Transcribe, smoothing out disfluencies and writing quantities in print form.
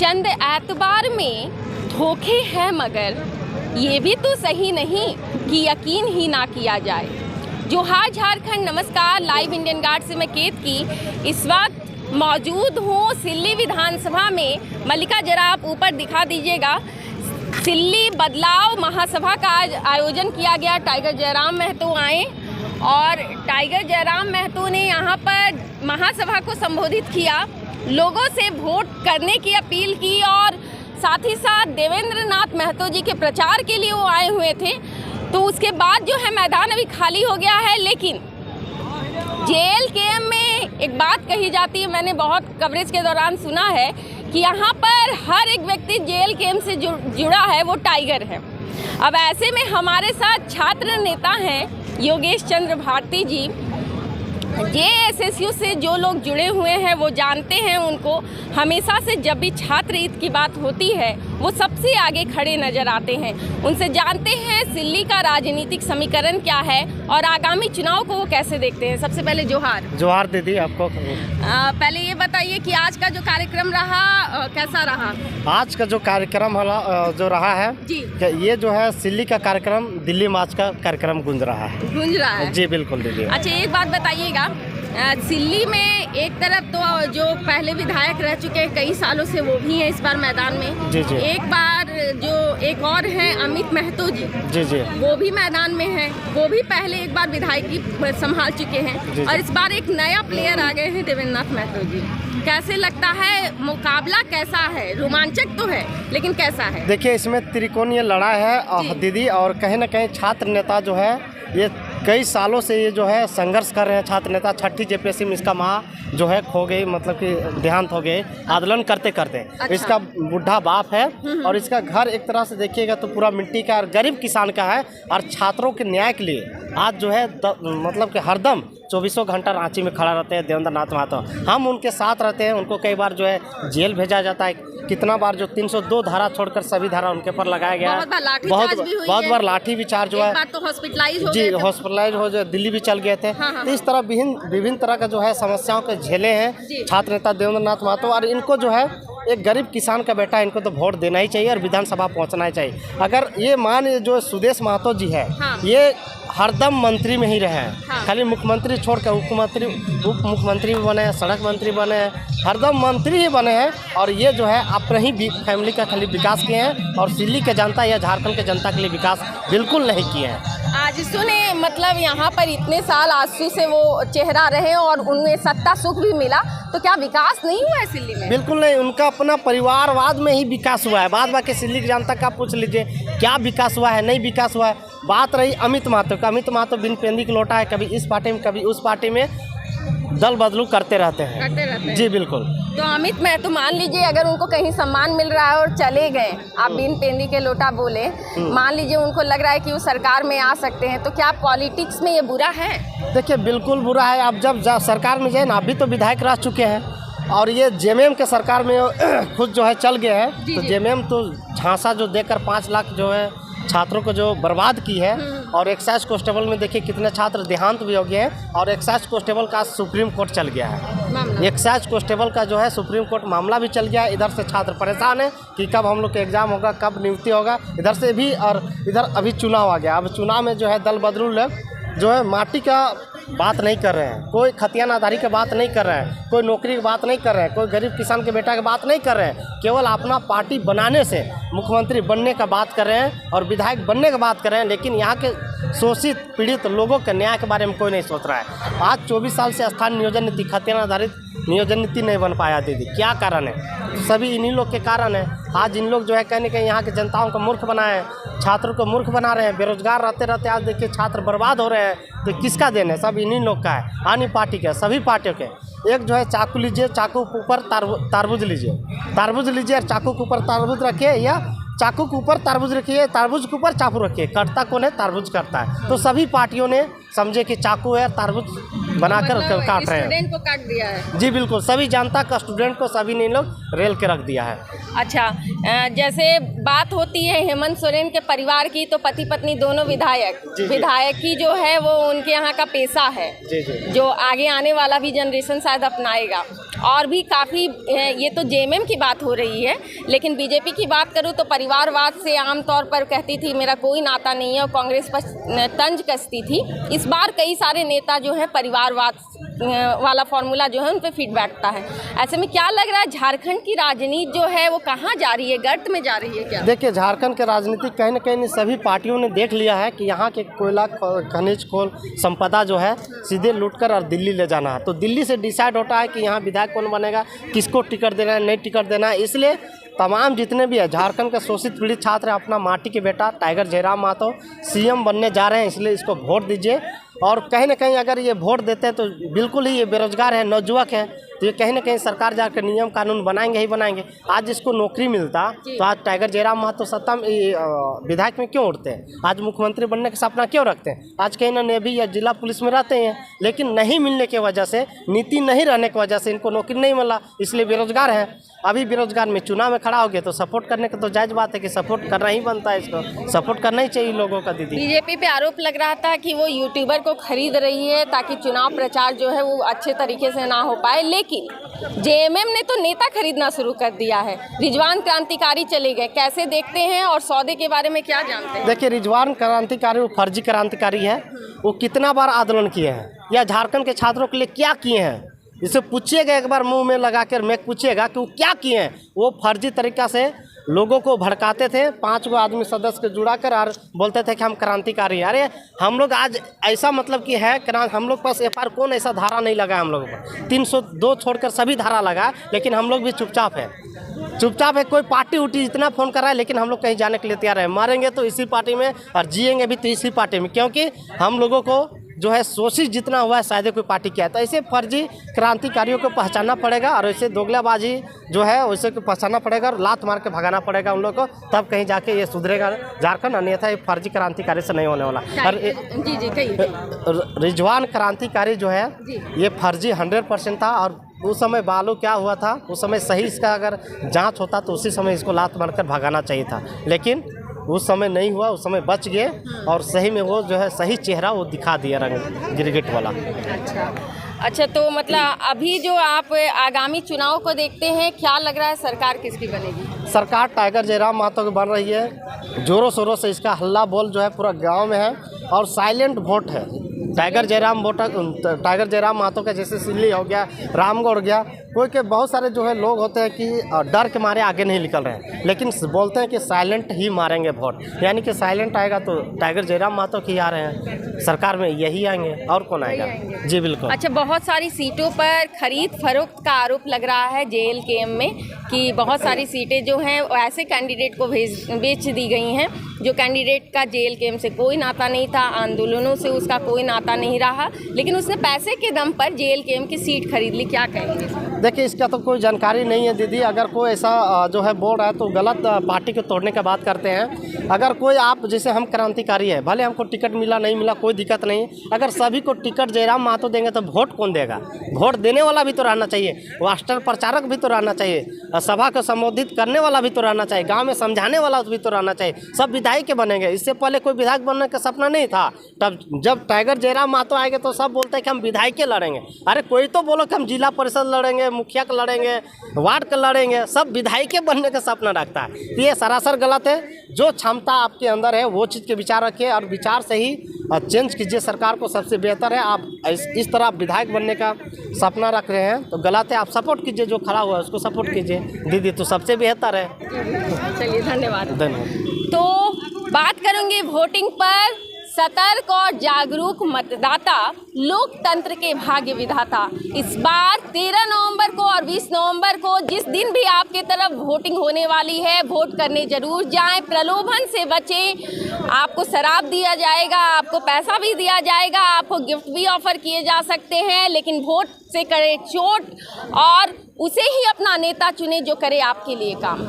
चंद एतबार में धोखे हैं, मगर ये भी तो सही नहीं कि यकीन ही ना किया जाए। जोहार झारखंड, नमस्कार। लाइव इंडियन गार्ड से मैं केतकी इस वक्त मौजूद हूँ सिल्ली विधानसभा में। मल्लिका जरा आप ऊपर दिखा दीजिएगा। सिल्ली बदलाव महासभा का आज आयोजन किया गया। टाइगर जयराम महतो आए और टाइगर जयराम महतो ने यहाँ पर महासभा को संबोधित किया, लोगों से वोट करने की अपील की और साथ ही साथ देवेंद्र नाथ महतो जी के प्रचार के लिए वो आए हुए थे। तो उसके बाद जो है मैदान अभी खाली हो गया है, लेकिन JLKM में एक बात कही जाती है, मैंने बहुत कवरेज के दौरान सुना है कि यहाँ पर हर एक व्यक्ति JLKM से जुड़ा है, वो टाइगर है। अब ऐसे में हमारे साथ छात्र नेता हैं योगेश चंद्र भारती जी। JSSU से जो लोग जुड़े हुए हैं वो जानते हैं उनको, हमेशा से जब भी छात्र हित की बात होती है वो सबसे आगे खड़े नजर आते हैं। उनसे जानते हैं सिल्ली का राजनीतिक समीकरण क्या है और आगामी चुनाव को वो कैसे देखते हैं। सबसे पहले जोहार दीदी आपको। पहले ये बताइए कि आज का जो कार्यक्रम रहा कैसा रहा? आज का जो कार्यक्रम जो रहा है जी, ये जो है सिल्ली का कार्यक्रम दिल्ली मार्च का कार्यक्रम गूंज रहा है। जी बिल्कुल दीदी। अच्छा, एक बात बताइएगा, सिल्ली में एक तरफ तो जो पहले विधायक रह चुके हैं कई सालों से वो भी हैं इस बार मैदान में। जी। एक बार जो एक और हैं अमित महतो जी, जी वो भी मैदान में हैं। वो भी पहले एक बार विधायकी संभाल चुके हैं। जी। और इस बार एक नया प्लेयर आ गए हैं देवेंद्र नाथ महतो जी। कैसे लगता है, मुकाबला कैसा है? रोमांचक तो है, लेकिन कैसा है? देखिए, इसमें त्रिकोणीय लड़ाई है दीदी, और कहीं ना कहीं छात्र नेता जो है ये कई सालों से ये जो है संघर्ष कर रहे हैं। छात्र नेता 6ठी JPSC में इसका माँ जो है खो गई, मतलब कि देहांत हो गए आंदोलन करते करते। अच्छा। इसका बुढ़ा बाप है और इसका घर एक तरह से देखिएगा तो पूरा मिट्टी का और गरीब किसान का है। और छात्रों के न्याय के लिए आज जो है मतलब कि हरदम 24 घंटा रांची में खड़ा रहते हैं देवेंद्र नाथ महतो। हम उनके साथ रहते हैं। उनको कई बार जो है जेल भेजा जाता है, कितना बार जो 302 धारा छोड़कर सभी धारा उनके पर लगाया गया है। बहुत बार लाठी भी चार्ज हुआ है। तो हॉस्पिटलाइज हो जी, हॉस्पिटलाइज हो जाए, दिल्ली भी चल गए थे। हाँ। तो इस तरह विभिन्न तरह का जो है समस्याओं के झेले हैं छात्र नेता देवेंद्र नाथ महतो। और इनको जो है एक गरीब किसान का बेटा, इनको तो वोट देना ही चाहिए और विधानसभा पहुंचना ही चाहिए। अगर ये मान जो सुदेश महतो जी है, ये हरदम मंत्री में ही रहे हैं। खाली मुख्यमंत्री छोड़कर उप मुख्यमंत्री भी बने हैं, सड़क मंत्री बने हैं, हरदम मंत्री ही बने हैं। और ये जो है अपने ही फैमिली का खाली विकास किए हैं और सिल्ली के जनता या झारखंड के जनता के लिए विकास बिल्कुल नहीं किए हैं। आजसू ने मतलब यहाँ पर इतने साल आजसू से वो चेहरा रहे और उनमें सत्ता सुख भी मिला, तो क्या विकास नहीं हुआ है सिल्ली में? बिल्कुल नहीं, उनका अपना परिवारवाद में ही विकास हुआ है। बाद बाकी सिल्ली की जनता का पूछ लीजिए क्या विकास हुआ है, नहीं विकास हुआ है। बात रही अमित महतो का, अमित महतो बिन पेंदी की लोटा है, कभी इस पार्टी में कभी उस पार्टी में दल बदलू करते रहते हैं। जी बिल्कुल। तो अमित महतो मान लीजिए अगर उनको कहीं सम्मान मिल रहा है और चले गए, आप बिन पेंदी के लोटा बोले, मान लीजिए उनको लग रहा है कि वो सरकार में आ सकते हैं, तो क्या पॉलिटिक्स में ये बुरा है? देखिए, बिल्कुल बुरा है। आप जब सरकार में जाए ना, अभी तो विधायक रह चुके हैं और ये JMM के सरकार में खुद जो है चल गए हैं। तो JMM तो झांसा जो देकर 5 लाख जो है छात्रों को जो बर्बाद की है। और एक्साइज कांस्टेबल में देखिए कितने छात्र देहांत भी हो गए हैं। और एक्साइज कांस्टेबल का सुप्रीम कोर्ट चल गया है। एक्साइज कांस्टेबल का जो है सुप्रीम कोर्ट मामला भी चल गया है। इधर से छात्र परेशान है कि कब हम लोग का एग्जाम होगा, कब नियुक्ति होगा, इधर से भी। और इधर अभी चुनाव आ गया। अब चुनाव में जो है दल बदलू लोग जो है माटी का बात नहीं कर रहे हैं, कोई खतियान आधारी की बात नहीं कर रहे हैं, कोई नौकरी की बात नहीं कर रहे हैं, कोई गरीब किसान के बेटा की बात नहीं कर रहे हैं। केवल अपना पार्टी बनाने से मुख्यमंत्री बनने का बात कर रहे हैं और विधायक बनने का बात कर रहे हैं। लेकिन यहाँ के शोषित पीड़ित लोगों के न्याय के बारे में कोई नहीं सोच रहा है। आज 24 साल से स्थानीय नियोजन नीति, खतियान आधारित नियोजन नीति नहीं बन पाया दीदी। क्या कारण है? सभी इन्हीं लोग के कारण है। आज इन लोग जो है कहने के यहाँ के जनताओं को मूर्ख बनाए, छात्रों को मूर्ख बना रहे हैं। बेरोजगार रहते रहते आज देखिए छात्र बर्बाद हो रहे हैं। तो किसका देन है? सब इन्हीं लोग का है, आनी पार्टी के, सभी पार्टियों के। एक जो है चाकू लीजिए, चाकू के ऊपर तारबूज लीजिए, तारबूज लीजिए और चाकू के ऊपर तारबूज रखिए, या चाकू के ऊपर तारबूज रखिए, तारबूज के ऊपर चाकू रखिए। कटता कौन है? तारबूज करता है। तो सभी पार्टियों ने समझे कि चाकू है, तारबूज बनाकर काट रहे हैं। स्टूडेंट को काट दिया है। जी बिल्कुल, सभी जनता का, स्टूडेंट को, सभी ने लोग रेल के रख दिया है। अच्छा, जैसे बात होती है हेमंत सोरेन के परिवार की, तो पति पत्नी दोनों विधायकी जो है वो उनके यहाँ का पेशा है। जी। जो आगे आने वाला भी जनरेशन शायद अपनाएगा। और भी काफ़ी, ये तो जेएमएम की बात हो रही है, लेकिन बीजेपी की बात करूँ तो परिवारवाद से आमतौर पर कहती थी मेरा कोई नाता नहीं है और कांग्रेस पर तंज कसती थी। इस बार कई सारे नेता जो है परिवारवाद वाला फॉर्मूला जो है उन पे फिट बैठता है। ऐसे में क्या लग रहा है झारखंड की राजनीति जो है वो कहाँ जा रही है, गर्त में जा रही है क्या? देखिए, झारखंड के राजनीति कहीं न कहीं सभी पार्टियों ने देख लिया है कि यहाँ के कोयला खनिज खोल संपदा जो है सीधे लूटकर और दिल्ली ले जाना है। तो दिल्ली से डिसाइड होता है कि यहाँ विधायक कौन बनेगा, किसको टिकट देना है, नहीं टिकट देना है। इसलिए तमाम जितने भी है झारखंड के शोषित पीड़ित छात्र हैं, अपना माटी के बेटा टाइगर जयराम महतो सीएम बनने जा रहे हैं, इसलिए इसको वोट दीजिए। और कहीं ना कहीं अगर ये वोट देते हैं तो बिल्कुल ही ये बेरोजगार है, नौजुवक है, तो ये कहीं ना कहीं सरकार जाकर नियम कानून बनाएंगे ही बनाएंगे। आज इसको नौकरी मिलता तो आज टाइगर जयराम महतो सत्ता में विधायक में क्यों उठते हैं, आज मुख्यमंत्री बनने का सपना क्यों रखते हैं। आज कहीं ना नेवी या जिला पुलिस में रहते हैं, लेकिन नहीं मिलने की वजह से, नीति नहीं रहने की वजह से इनको नौकरी नहीं मिला, इसलिए बेरोजगार है। अभी बेरोजगार में चुनाव में खड़ा हो गए तो सपोर्ट करने का तो जायज़ बात है कि सपोर्ट करना ही बनता है, इसको सपोर्ट करना ही चाहिए लोगों का। दीदी, बीजेपी पे आरोप लग रहा था कि वो यूट्यूबर को खरीद रही है ताकि चुनाव प्रचार जो है वो अच्छे तरीके से ना हो पाए, लेकिन जेएमएम ने तो नेता खरीदना शुरू कर दिया है। रिजवान क्रांतिकारी चले गए, कैसे देखते हैं और सौदे के बारे में क्या जानते हैं? देखिए, रिजवान क्रांतिकारी वो फर्जी क्रांतिकारी है। वो कितना बार आंदोलन किए हैं या झारखंड के छात्रों के लिए क्या किए हैं, इसे पूछिएगा एक बार, मुंह में लगा कर मैं पूछिएगा कि वो क्या किए हैं। वो फर्जी तरीक़ा से लोगों को भड़काते थे, 5 गो आदमी सदस्य को जुड़ा कर और बोलते थे कि हम क्रांतिकारी हैं। अरे हम लोग आज ऐसा मतलब कि है हम लोग पास एफआईआर कौन ऐसा धारा नहीं लगा, हम लोगों पर 302 छोड़कर सभी धारा लगा, लेकिन हम लोग भी चुपचाप है। कोई पार्टी उठी इतना फ़ोन कर रहा है, लेकिन हम लोग कहीं जाने के लिए तैयार है। मरेंगे तो इसी पार्टी में और जिएंगे भी तो इसी पार्टी में, क्योंकि हम लोगों को जो है शोषित जितना हुआ है शायद कोई पार्टी किया है। तो ऐसे फर्जी क्रांतिकारियों को पहचानना पड़ेगा और ऐसे दोगलाबाजी जो है वैसे को पहचानना पड़ेगा और लात मार के भगाना पड़ेगा उन लोगों को, तब कहीं जाके ये सुधरेगा झारखंड, अन्यथा ये फर्जी क्रांतिकारी से नहीं होने वाला। और रिजवान क्रांतिकारी जो है ये फर्जी 100% था। और उस समय बालू क्या हुआ था, उस समय सही इसका अगर जाँच होता तो उसी समय इसको लात मार कर भगाना चाहिए था, लेकिन उस समय नहीं हुआ, उस समय बच गए और सही में वो जो है सही चेहरा वो दिखा दिया, रंग गिरगिट वाला। अच्छा, तो मतलब अभी जो आप आगामी चुनाव को देखते हैं, क्या लग रहा है सरकार किसकी बनेगी? सरकार टाइगर जयराम महतो की बन रही है। जोरों शोरों से इसका हल्ला बोल जो है पूरा गांव में है और साइलेंट वोट है। टाइगर जयराम महतो का जैसे सिल्ली हो गया, रामगढ़ हो गया, कोई के बहुत सारे जो है लोग होते हैं कि डर के मारे आगे नहीं निकल रहे हैं, लेकिन बोलते हैं कि साइलेंट ही मारेंगे वोट, यानी कि साइलेंट आएगा तो टाइगर जयराम महतो की आ रहे हैं सरकार में, यही आएंगे और कौन आएगा? जी बिल्कुल। अच्छा, बहुत सारी सीटों पर खरीद फरोख्त का आरोप लग रहा है जेएलकेएम में कि बहुत सारी सीटें जो हैं वो ऐसे कैंडिडेट को बेच दी गई हैं जो कैंडिडेट का जेएलकेएम से कोई नाता नहीं था, आंदोलनों से उसका कोई नाता नहीं रहा, लेकिन उसने पैसे के दम पर जेएलकेएम की सीट खरीद ली। क्या कहेंगे? देखिए, इसका तो कोई जानकारी नहीं है दीदी। अगर कोई ऐसा जो है बोल रहा है तो गलत पार्टी को तोड़ने की बात करते हैं। अगर कोई आप जैसे हम क्रांतिकारी है, भले हमको टिकट मिला नहीं मिला कोई दिक्कत नहीं, अगर सभी को टिकट जयराम महतो देंगे तो वोट कौन देगा? वोट देने वाला भी तो रहना चाहिए, राष्ट्र प्रचारक भी तो रहना चाहिए, सभा को संबोधित करने वाला भी तो रहना चाहिए, गाँव में समझाने वाला भी तो रहना चाहिए। सब विधायक के बनेंगे, इससे पहले कोई विधायक बनने का सपना नहीं था। तब जब टाइगर जयराम महतो आएंगे तो सब बोलते हैं कि हम विधायक के लड़ेंगे। अरे कोई तो बोलो कि हम जिला परिषद लड़ेंगे, मुखिया का लड़ेंगे, वार्ड का लड़ेंगे, सब विधायक के बनने का सपना रखता है। तो ये सरासर गलत है। जो क्षमता आपके अंदर है वो चीज़ के विचार रखिए और विचार से ही चेंज कीजिए सरकार को, सबसे बेहतर है। आप इस तरह विधायक बनने का सपना रख रहे हैं तो गलत है। आप सपोर्ट कीजिए, जो खड़ा हुआ है उसको सपोर्ट कीजिए दीदी, तो सबसे बेहतर है। चलिए, धन्यवाद। धन्यवाद। तो बात करेंगे वोटिंग पर। सतर्क और जागरूक मतदाता लोकतंत्र के भाग्य विधाता। इस बार 13 नवंबर को और 20 नवंबर को जिस दिन भी आपके तरफ वोटिंग होने वाली है, वोट करने जरूर जाएं। प्रलोभन से बचें। आपको शराब दिया जाएगा, आपको पैसा भी दिया जाएगा, आपको गिफ्ट भी ऑफर किए जा सकते हैं, लेकिन वोट से करें चोट और उसे ही अपना नेता चुने जो करे आपके लिए काम।